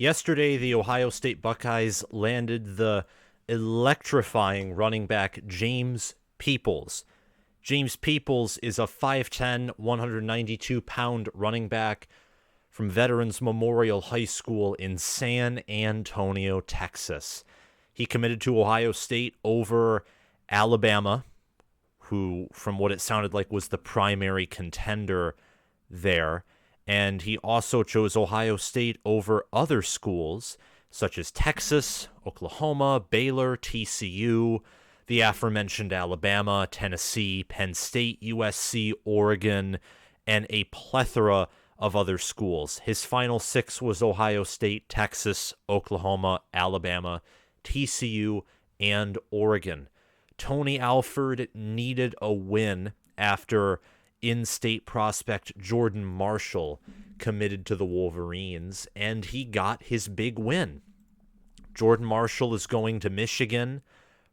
Yesterday, the Ohio State Buckeyes landed the electrifying running back James Peoples. James Peoples is a 5'10", 192-pound running back from Veterans Memorial High School in San Antonio, Texas. He committed to Ohio State over Alabama, who, from what it sounded like, was the primary contender there. And he also chose Ohio State over other schools, such as Texas, Oklahoma, Baylor, TCU, the aforementioned Alabama, Tennessee, Penn State, USC, Oregon, and a plethora of other schools. His final six was Ohio State, Texas, Oklahoma, Alabama, TCU, and Oregon. Tony Alford needed a win after in-state prospect Jordan Marshall committed to the Wolverines, and he got his big win. Jordan Marshall is going to Michigan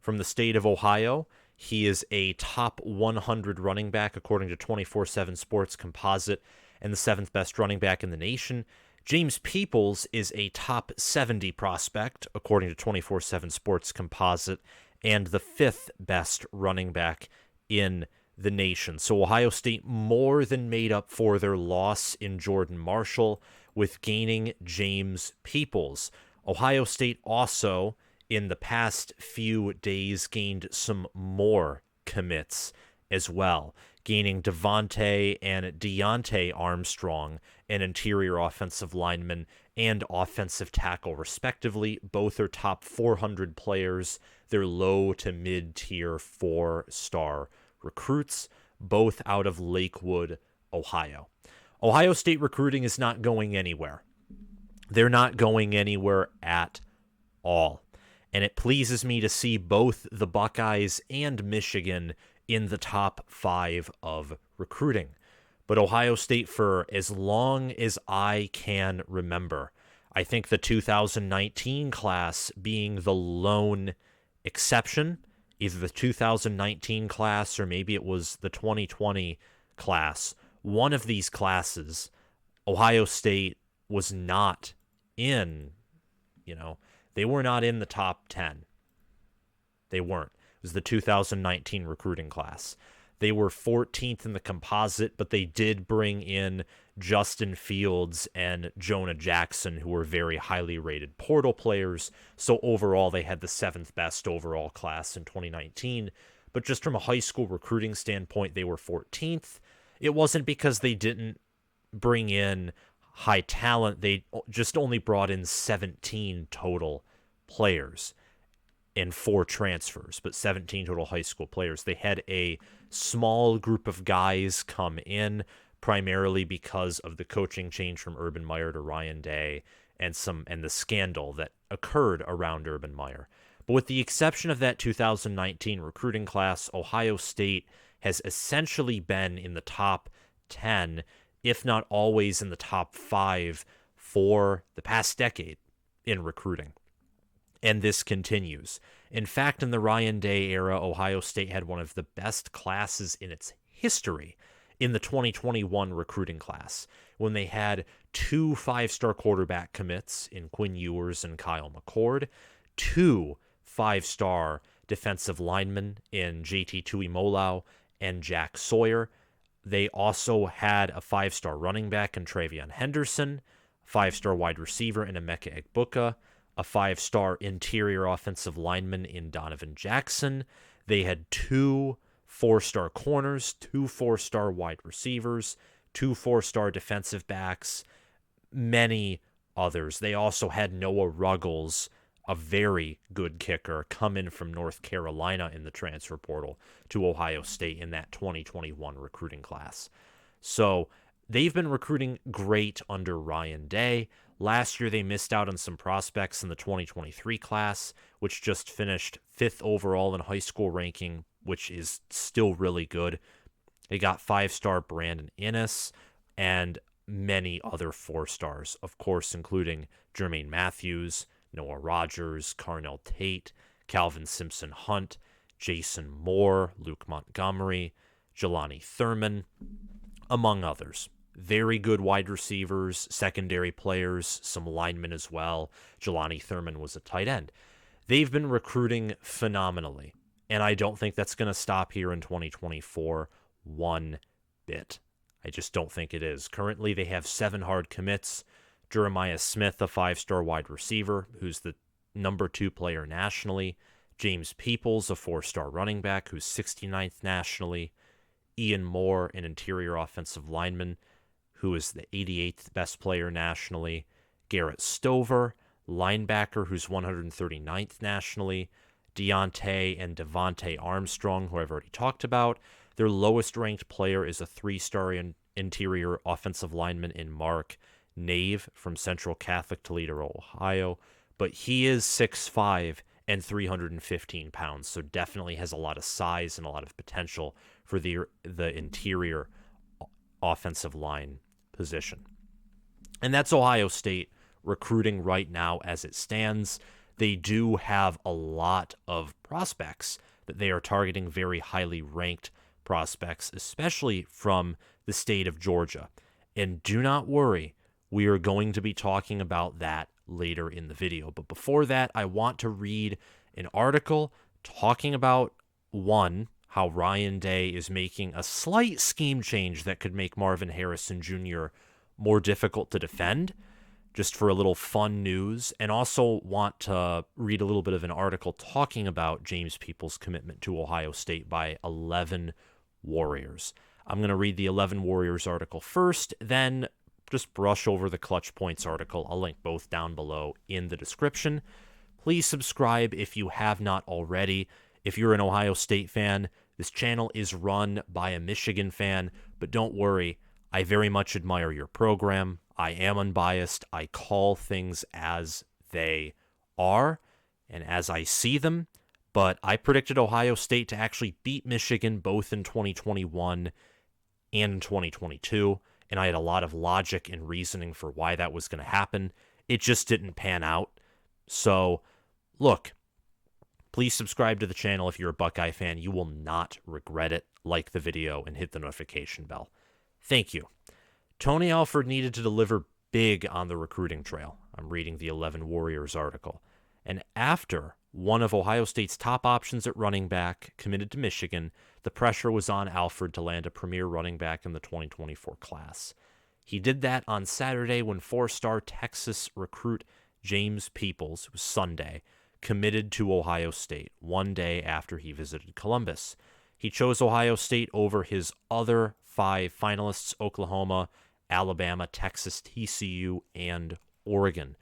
from the state of Ohio. He is a top 100 running back according to 24/7 Sports Composite and the seventh best running back in the nation. James Peoples is a top 70 prospect according to 24/7 Sports Composite and the fifth best running back in the nation. So Ohio State more than made up for their loss in Jordan Marshall with gaining James Peoples. Ohio State also, in the past few days, gained some more commits as well, gaining Devontae and Deontay Armstrong, an interior offensive lineman and offensive tackle, respectively. Both are top 400 players. They're low to mid-tier 4-star recruits, both out of Lakewood, Ohio. Ohio State recruiting is not going anywhere. They're not going anywhere at all. And it pleases me to see both the Buckeyes and Michigan in the top 5 of recruiting. But Ohio State, for as long as I can remember, I think the 2019 class being the lone exception, either the 2019 class or maybe it was the 2020 class, one of these classes, Ohio State was not in, they were not in the top 10. They weren't. It was the 2019 recruiting class. They were 14th in the composite, but they did bring in Justin Fields and Jonah Jackson, who were very highly rated portal players. So overall, they had the 7th best overall class in 2019. But just from a high school recruiting standpoint, they were 14th. It wasn't because they didn't bring in high talent. They just only brought in 17 total players and 4 transfers, but 17 total high school players. They had a small group of guys come in, primarily because of the coaching change from Urban Meyer to Ryan Day and the scandal that occurred around Urban Meyer. But with the exception of that 2019 recruiting class, Ohio State has essentially been in the top 10, if not always in the top 5 for the past decade in recruiting. And this continues. In fact, in the Ryan Day era, Ohio State had one of the best classes in its history in the 2021 recruiting class, when they had 2 5-star quarterback commits in Quinn Ewers and Kyle McCord, 2 5-star defensive linemen in JT Tuimoloau and Jack Sawyer. They also had a 5-star running back in Travion Henderson, 5-star wide receiver in Emeka Egbuka, a 5-star interior offensive lineman in Donovan Jackson. They had 2 4-star corners, 2 4-star wide receivers, 2 4-star defensive backs, many others. They also had Noah Ruggles, a very good kicker, come in from North Carolina in the transfer portal to Ohio State in that 2021 recruiting class. So they've been recruiting great under Ryan Day. Last year, they missed out on some prospects in the 2023 class, which just finished 5th overall in high school ranking, which is still really good. They got 5-star Brandon Innes and many other 4-stars, of course, including Jermaine Matthews, Noah Rogers, Carnell Tate, Calvin Simpson Hunt, Jason Moore, Luke Montgomery, Jelani Thurman, among others. very good wide receivers, secondary players, some linemen as well. Jelani Thurman was a tight end. They've been recruiting phenomenally, and I don't think that's going to stop here in 2024 one bit. I just don't think it is. Currently, they have 7 hard commits. Jeremiah Smith, a 5-star wide receiver, who's the number 2 player nationally. James Peoples, a 4-star running back, who's 69th nationally. Ian Moore, an interior offensive lineman, who is the 88th best player nationally. Garrett Stover, linebacker, who's 139th nationally. Deontay and Devontae Armstrong, who I've already talked about. Their lowest-ranked player is a 3-star interior offensive lineman in Mark Nave from Central Catholic Toledo, Ohio. But he is 6'5", and 315 pounds, so definitely has a lot of size and a lot of potential for the interior offensive line position. And that's Ohio State recruiting right now as it stands. They do have a lot of prospects that they are targeting, very highly ranked prospects, especially from the state of Georgia. And do not worry, we are going to be talking about that later in the video. But before that, I want to read an article talking about, one, how Ryan Day is making a slight scheme change that could make Marvin Harrison Jr. more difficult to defend, just for a little fun news, and also want to read a little bit of an article talking about James Peoples' commitment to Ohio State by 11 Warriors. I'm going to read the 11 Warriors article first, then just brush over the Clutch Points article. I'll link both down below in the description. Please subscribe if you have not already. If you're an Ohio State fan, this channel is run by a Michigan fan, but don't worry, I very much admire your program. I am unbiased. I call things as they are and as I see them, but I predicted Ohio State to actually beat Michigan both in 2021 and in 2022. And I had a lot of logic and reasoning for why that was going to happen. It just didn't pan out. So, look, please subscribe to the channel if you're a Buckeye fan. You will not regret it. Like the video and hit the notification bell. Thank you. Tony Alford needed to deliver big on the recruiting trail. I'm reading the 11 Warriors article. And after one of Ohio State's top options at running back committed to Michigan, the pressure was on Alford to land a premier running back in the 2024 class. He did that on Saturday when 4-star Texas recruit James Peoples, it was Sunday, committed to Ohio State 1 day after he visited Columbus. He chose Ohio State over his other 5 finalists, Oklahoma, Alabama, Texas, TCU, and Oregon.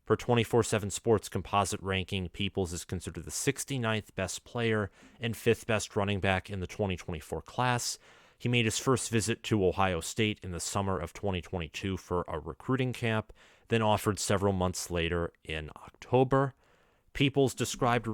Per 24/7 Sports composite ranking, Peoples is considered the 69th best player and 5th best running back in the 2024 class. He made his first visit to Ohio State in the summer of 2022 for a recruiting camp, then offered several months later in October. Peoples described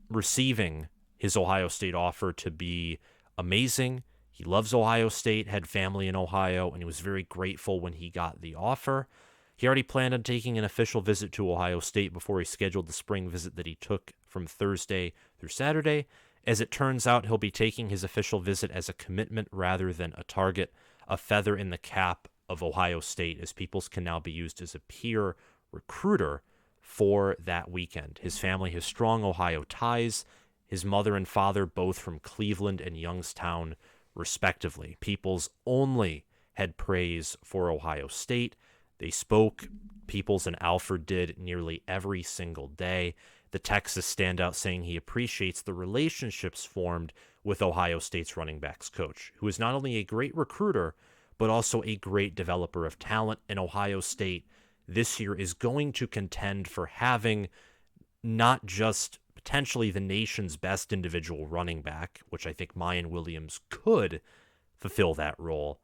receiving his Ohio State offer to be amazing. He loves Ohio State, had family in Ohio, and he was very grateful when he got the offer. He already planned on taking an official visit to Ohio State before he scheduled the spring visit that he took from Thursday through Saturday. As it turns out, he'll be taking his official visit as a commitment rather than a target, a feather in the cap of Ohio State, as Peoples can now be used as a peer recruiter for that weekend. His family has strong Ohio ties, his mother and father both from Cleveland and Youngstown, respectively. Peoples only had praise for Ohio State. They spoke, Peoples and Alford did, nearly every single day. The Texas standout saying he appreciates the relationships formed with Ohio State's running backs coach, who is not only a great recruiter, but also a great developer of talent. And Ohio State this year is going to contend for having not just potentially the nation's best individual running back, which I think Mayan Williams could fulfill that role,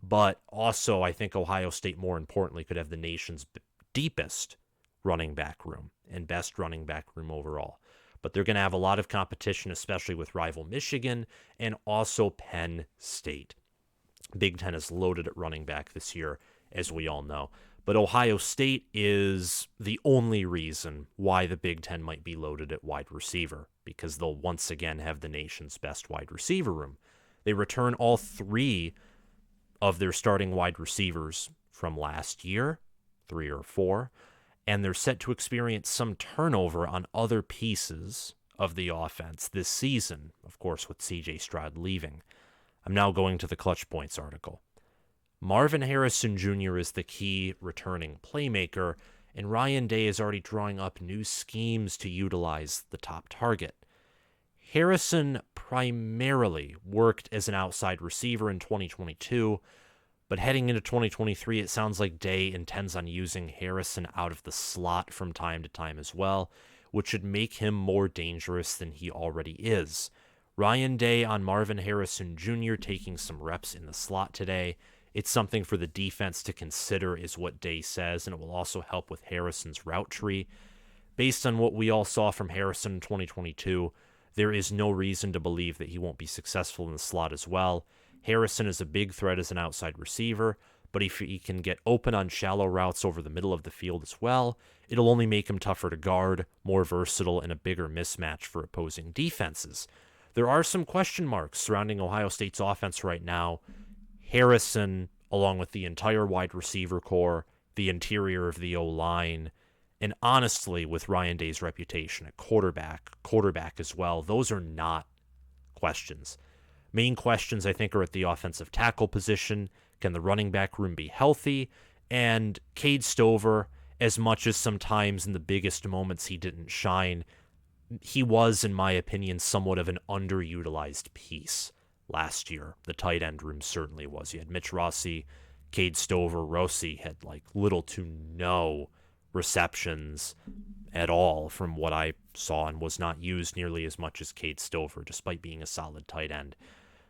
but also I think Ohio State, more importantly, could have the nation's deepest running back room and best running back room overall. But they're going to have a lot of competition, especially with rival Michigan and also Penn State. Big Ten is loaded at running back this year, as we all know. But Ohio State is the only reason why the Big Ten might be loaded at wide receiver, because they'll once again have the nation's best wide receiver room. They return all 3 of their starting wide receivers from last year, 3 or 4, and they're set to experience some turnover on other pieces of the offense this season, of course, with C.J. Stroud leaving. I'm now going to the Clutch Points article. Marvin Harrison Jr. is the key returning playmaker, and Ryan Day is already drawing up new schemes to utilize the top target. Harrison primarily worked as an outside receiver in 2022, but heading into 2023, it sounds like Day intends on using Harrison out of the slot from time to time as well, which should make him more dangerous than he already is. Ryan Day on Marvin Harrison Jr. taking some reps in the slot today. It's something for the defense to consider, is what Day says, and it will also help with Harrison's route tree. Based on what we all saw from Harrison in 2022, there is no reason to believe that he won't be successful in the slot as well. Harrison is a big threat as an outside receiver, but if he can get open on shallow routes over the middle of the field as well, it'll only make him tougher to guard, more versatile, and a bigger mismatch for opposing defenses. There are some question marks surrounding Ohio State's offense right now. Harrison, along with the entire wide receiver core, the interior of the O-line, and honestly, with Ryan Day's reputation at quarterback as well, those are not questions. Main questions, I think, are at the offensive tackle position. Can the running back room be healthy? And Cade Stover, as much as sometimes in the biggest moments he didn't shine, he was, in my opinion, somewhat of an underutilized piece last year. The tight end room certainly was. You had Mitch Rossi, Cade Stover. Rossi had little to no receptions at all from what I saw, and was not used nearly as much as Cade Stover, despite being a solid tight end.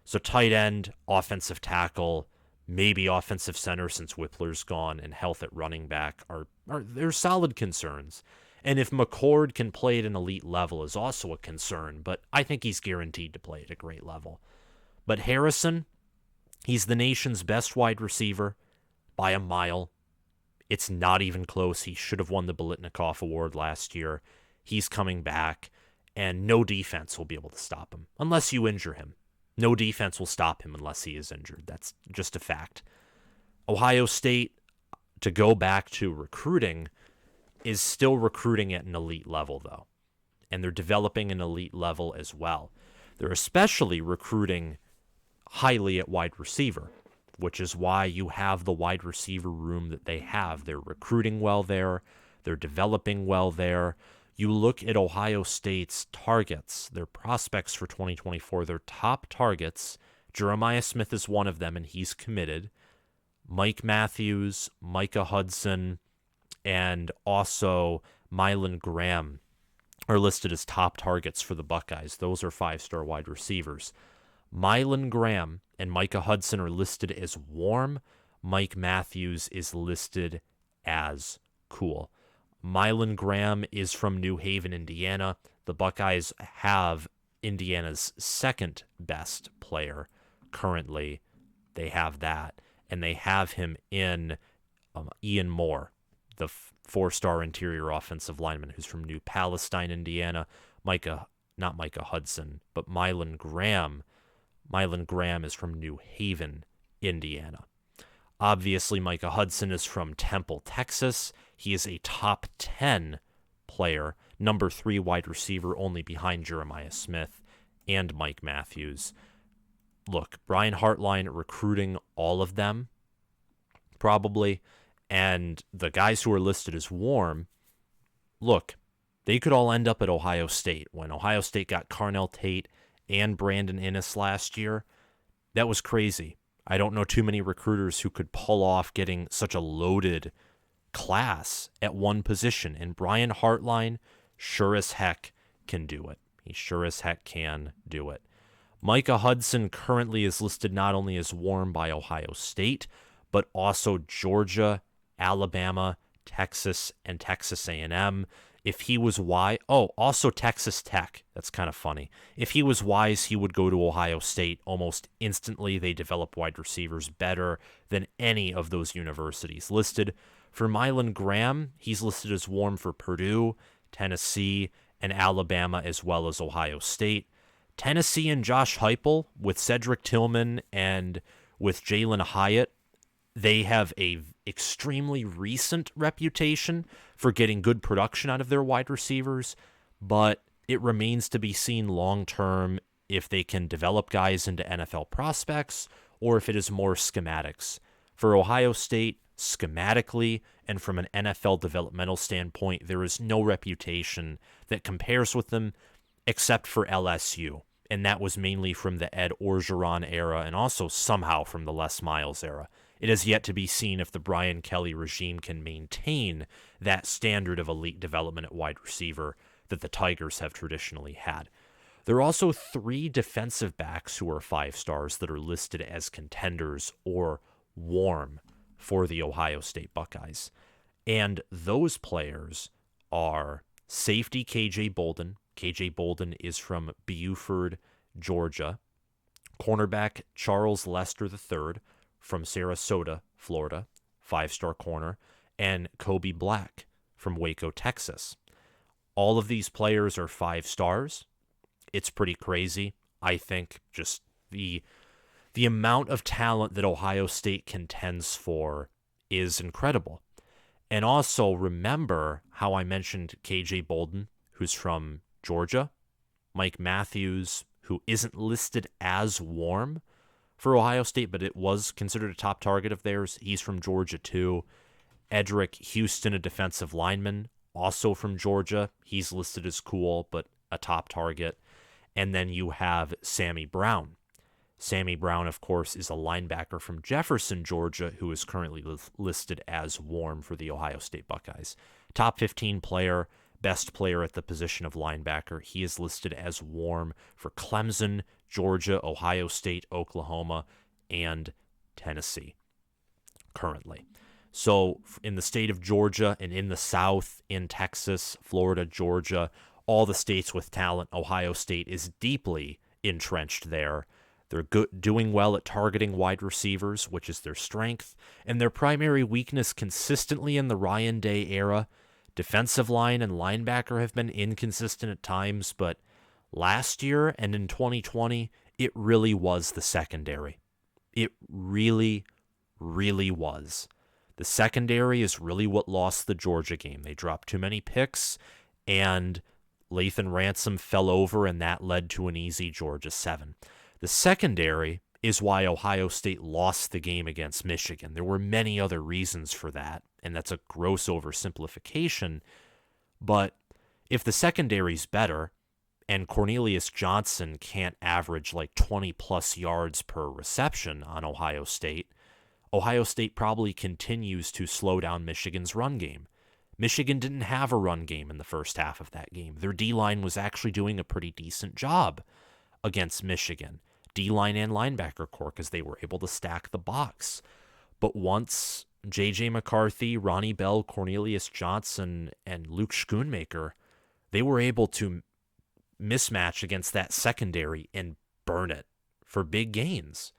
So tight end, offensive tackle, maybe offensive center since Whippler's gone, and health at running back are they're solid concerns. And if McCord can play at an elite level is also a concern, but I think he's guaranteed to play at a great level. But Harrison, he's the nation's best wide receiver by a mile. It's not even close. He should have won the Biletnikoff Award last year. He's coming back, and no defense will be able to stop him unless you injure him. No defense will stop him unless he is injured. That's just a fact. Ohio State, to go back to recruiting, is still recruiting at an elite level, though. And they're developing an elite level as well. They're especially recruiting highly at wide receiver, which is why you have the wide receiver room that they have. They're recruiting well there. They're developing well there. You look at Ohio State's targets, their prospects for 2024, their top targets. Jeremiah Smith is one of them, and he's committed. Mike Matthews, Micah Hudson, and also Mylan Graham are listed as top targets for the Buckeyes. Those are 5-star wide receivers. Mylan Graham and Micah Hudson are listed as warm. Mike Matthews is listed as cool. Mylan Graham is from New Haven, Indiana. The Buckeyes have Indiana's second best player currently. They have that. And they have him in Ian Moore, the 4-star interior offensive lineman who's from New Palestine, Indiana. Not Micah Hudson, but Mylan Graham. Mylan Graham is from New Haven, Indiana. Obviously, Micah Hudson is from Temple, Texas. He is a top 10 player, number 3 wide receiver, only behind Jeremiah Smith and Mike Matthews. Look, Brian Hartline recruiting all of them, probably, and the guys who are listed as warm, look, they could all end up at Ohio State. When Ohio State got Carnell Tate and Brandon Inniss last year, that was crazy. I don't know too many recruiters who could pull off getting such a loaded class at one position, and Brian Hartline sure as heck can do it. He sure as heck can do it. Micah Hudson currently is listed not only as warm by Ohio State, but also Georgia, Alabama, Texas, and Texas A&M. If he was wise, also Texas Tech. That's kind of funny. If he was wise, he would go to Ohio State almost instantly. They develop wide receivers better than any of those universities listed. For Mylan Graham, he's listed as warm for Purdue, Tennessee, and Alabama, as well as Ohio State. Tennessee and Josh Heupel with Cedric Tillman and With Jalen Hyatt, they have a extremely recent reputation for getting good production out of their wide receivers, but it remains to be seen long term if they can develop guys into NFL prospects or if it is more schematics. For Ohio State, schematically and from an NFL developmental standpoint, there is no reputation that compares with them except for LSU. And that was mainly from the Ed Orgeron era and also somehow from the Les Miles era. It is yet to be seen if the Brian Kelly regime can maintain that standard of elite development at wide receiver that the Tigers have traditionally had. There are also 3 defensive backs who are 5 stars that are listed as contenders or warm for the Ohio State Buckeyes. And those players are safety KJ Bolden. KJ Bolden is from Beaufort, Georgia. Cornerback Charles Lester III from Sarasota, Florida, 5-star corner. And Kobe Black from Waco, Texas. All of these players are 5 stars. It's pretty crazy. I think just the amount of talent that Ohio State contends for is incredible. And also remember how I mentioned KJ Bolden, who's from Georgia, Mike Matthews, who isn't listed as warm for Ohio State, but it was considered a top target of theirs. He's from Georgia too. Edric Houston, a defensive lineman, also from Georgia. He's listed as cool, but a top target. And then you have Sammy Brown. Sammy Brown, of course, is a linebacker from Jefferson, Georgia, who is currently listed as warm for the Ohio State Buckeyes. Top 15 player, best player at the position of linebacker. He is listed as warm for Clemson, Georgia, Ohio State, Oklahoma, and Tennessee currently. So in the state of Georgia and in the South, in Texas, Florida, Georgia, all the states with talent, Ohio State is deeply entrenched there. They're doing well at targeting wide receivers, which is their strength, and their primary weakness consistently in the Ryan Day era. Defensive line and linebacker have been inconsistent at times, but last year and in 2020, it really was the secondary. It really, really was. The secondary is really what lost the Georgia game. They dropped too many picks, and Lathan Ransom fell over, and that led to an easy Georgia 7. The secondary is why Ohio State lost the game against Michigan. There were many other reasons for that, and that's a gross oversimplification. But if the secondary's better, and Cornelius Johnson can't average like 20-plus yards per reception on Ohio State probably continues to slow down Michigan's run game. Michigan didn't have a run game in the first half of that game. Their D-line was actually doing a pretty decent job against Michigan. D-line and linebacker core, because they were able to stack the box. But once J.J. McCarthy, Ronnie Bell, Cornelius Johnson, and Luke Schoonmaker, they were able to mismatch against that secondary and burn it for big gains.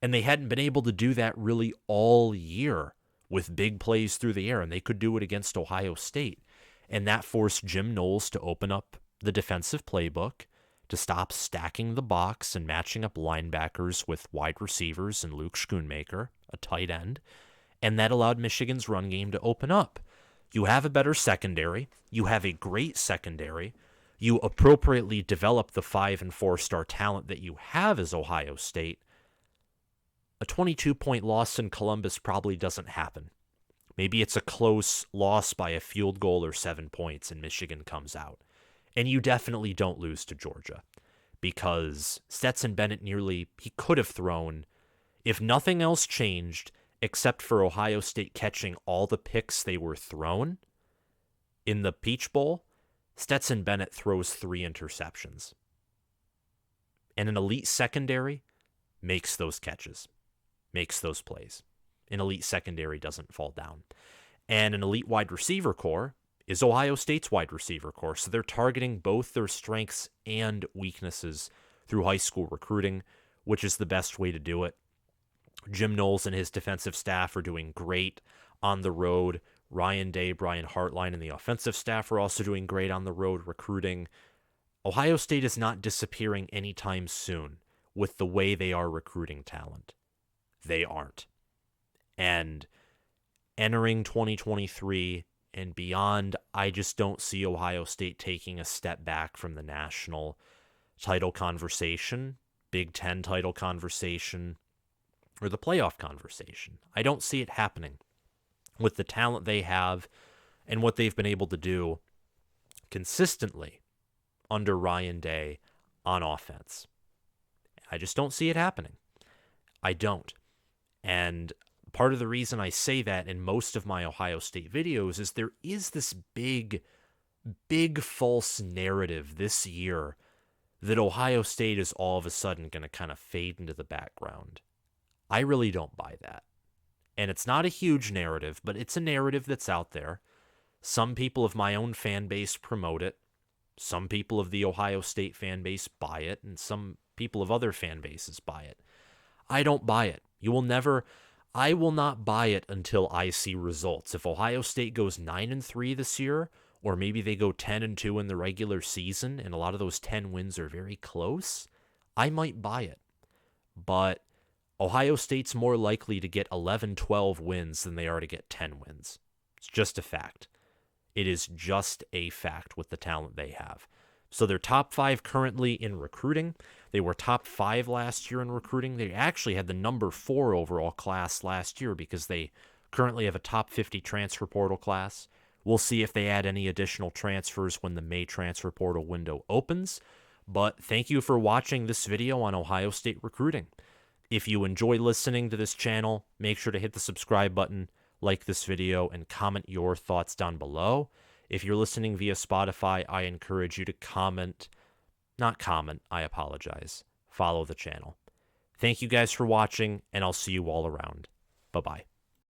And they hadn't been able to do that really all year with big plays through the air, and they could do it against Ohio State. And that forced Jim Knowles to open up the defensive playbook, to stop stacking the box and matching up linebackers with wide receivers and Luke Schoonmaker, a tight end, and that allowed Michigan's run game to open up. You have a better secondary. You have a great secondary. You appropriately develop the 5- and 4-star talent that you have as Ohio State. A 22-point loss in Columbus probably doesn't happen. Maybe it's a close loss by a field goal or 7 points and Michigan comes out. And you definitely don't lose to Georgia, because Stetson Bennett he could have thrown, if nothing else changed, except for Ohio State catching all the picks they were thrown in the Peach Bowl, Stetson Bennett throws 3 interceptions. And an elite secondary makes those catches, makes those plays. An elite secondary doesn't fall down. And an elite wide receiver core is Ohio State's wide receiver core. So they're targeting both their strengths and weaknesses through high school recruiting, which is the best way to do it. Jim Knowles and his defensive staff are doing great on the road. Ryan Day, Brian Hartline, and the offensive staff are also doing great on the road recruiting. Ohio State is not disappearing anytime soon with the way they are recruiting talent. they aren't. And entering 2023 and beyond, I just don't see Ohio State taking a step back from the national title conversation, Big Ten title conversation, or the playoff conversation. I don't see it happening with the talent they have and what they've been able to do consistently under Ryan Day on offense. I just don't see it happening. I don't. And part of the reason I say that in most of my Ohio State videos is there is this big false narrative this year that Ohio State is all of a sudden going to kind of fade into the background. I really don't buy that. And it's not a huge narrative, but it's a narrative that's out there. Some people of my own fan base promote it. Some people of the Ohio State fan base buy it, and some people of other fan bases buy it. I don't buy it. I will not buy it until I see results. If Ohio State goes 9-3 this year, or maybe they go 10-2 in the regular season, and a lot of those 10 wins are very close, I might buy it. But Ohio State's more likely to get 11-12 wins than they are to get 10 wins. It's just a fact. It is just a fact with the talent they have. So they're top 5 currently in recruiting. They were top 5 last year in recruiting. They actually had the number 4 overall class last year because they currently have a top 50 transfer portal class. We'll see if they add any additional transfers when the May transfer portal window opens. But thank you for watching this video on Ohio State recruiting. If you enjoy listening to this channel, make sure to hit the subscribe button, like this video, and comment your thoughts down below. If you're listening via Spotify, I encourage you to follow the channel. Thank you guys for watching, and I'll see you all around. Bye-bye.